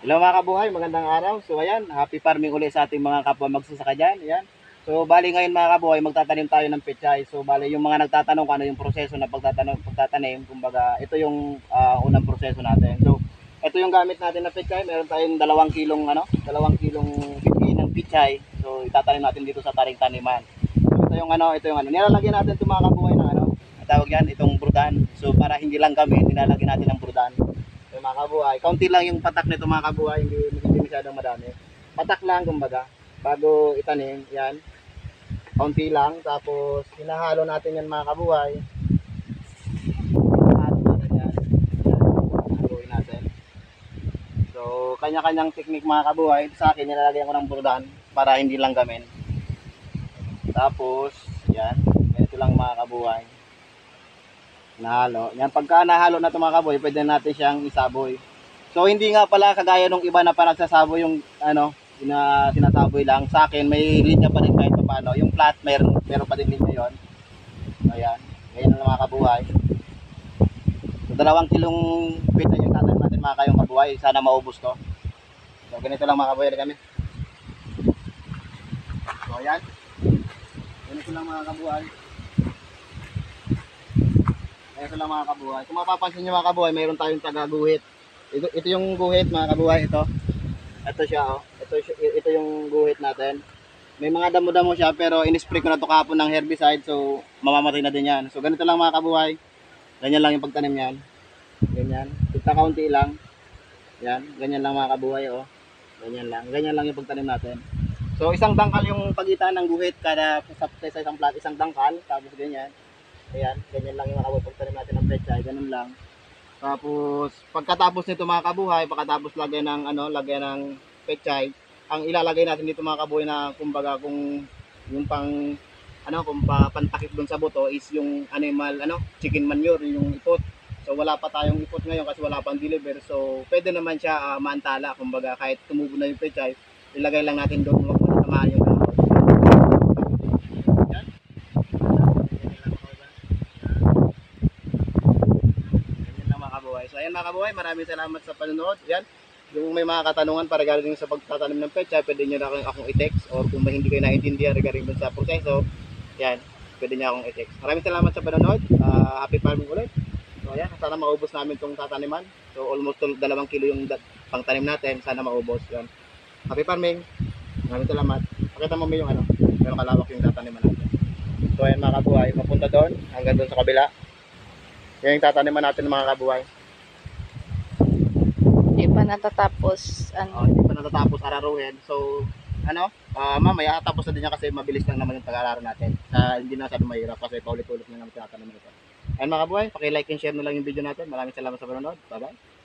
Hello mga kabuhay, magandang araw. So ayan, happy farming ulit sa ating mga kapwa magsasaka dyan. Ayan. So bali ngayon mga kabuhay, magtatanim tayo ng pechay. So bali yung mga nagtatanong kung ano yung proseso na pagtatanim, kumbaga ito yung unang proseso natin. So ito yung gamit natin na pechay. Meron tayong 2 kilong 2 kilong ng pechay. So itatanim natin dito sa taring taniman. So ito yung ano. Nilalagyan natin itong mga kabuhay ng tawag yan, itong brudan. So para hindi lang kami, nilalagyan natin ng brudan. So mga kabuhay, kaunti lang yung patak nito mga kabuhay, hindi masyadong madami. Patak lang kumbaga, bago itanim, yan. Kaunti lang, tapos hinahalo natin yan mga kabuhay. Hinahalo natin yan. Yan, haluin natin. So, kanya-kanyang teknik mga kabuhay. Sa akin, nilalagyan ko ng burdan para hindi lang gamin. Tapos, yan, ganito lang mga kabuhay. Nahalo. Yan, pagka nahalo na ito mga kaboy, pwede natin siyang isaboy. So, hindi nga pala kagaya nung iba na panagsasaboy yung sinasaboy lang. Sa akin, may linya pa rin kahit paano. Yung flat, meron pa din linya yun. Ayan. Ganyan na mga kabuhay. So, 2 kilong pizza yung tatanim natin mga kayong kabuhay. Sana maubos to. So, ganito lang mga kabuhay na kami. So, ayan. Ganito lang mga kabuhay. Ito lang mga kabuhay. Kung mapapansin nyo mga kabuhay, mayroon tayong taga-guhit. Ito yung guhit mga kabuhay. Ito siya oh. Ito yung guhit natin. May mga damo-damo siya pero in-spray ko na to kahapon ng herbicide. So mamamatay na din yan. So ganito lang mga kabuhay. Ganyan lang yung pagtanim yan. Ganyan. Kita kaunti lang. Yan. Ganyan lang mga kabuhay oh. Ganyan lang. Ganyan lang yung pagtanim natin. So isang dangkal yung pagitan ng guhit kada sa isang plat. Isang dangkal. Tapos ganyan. Ayan, ganyan lang yung mga kabuhay pagtanim natin ng pechay, ganun lang. Tapos pagkatapos nito mga kabuhay, pagkatapos lagyan ng pechay, ang ilalagay natin dito mga kabuhay na kumbaga kung yung kung pantakip doon sa buto is yung animal chicken manure, yung ipot. So wala pa tayong ipot ngayon kasi wala pang deliver. So pwede naman siya maantala, kumbaga kahit tumubo na yung pechay, ilagay lang natin doon, wag mo tamahan yung So ayan mga kabuhay, maraming salamat sa panonood. Yan, yung may mga katanungan para regarding sa pagtatanim ng pechay, pwede nyo na akong i-text or kung hindi kayo naiintindihan regarding dun sa proseso, yan, pwede nyo akong i-text. Maraming salamat sa panonood. Happy farming ulit. So ayan, sana maubos namin itong tataniman. So almost 2 kilo yung pangtanim natin, sana maubos. Yan. Happy farming. Maraming salamat. Pakita mo yung pero kalawak yung tataniman natin. So ayan mga kabuhay, mapunta doon, hanggang doon sa kabila. Yan yung tataniman natin mga kabuhay. Hindi pa natatapos Hindi pa natatapos araruhin. So, mamaya tapos na din niya kasi mabilis lang naman yung pag-aaral natin. Hindi na sabi mahirap kasi paulit-ulit na naman tinatanong ito. Ayun mga kabuhay, paki-like and share na lang yung video natin. Maraming salamat sa panonood. Bye-bye.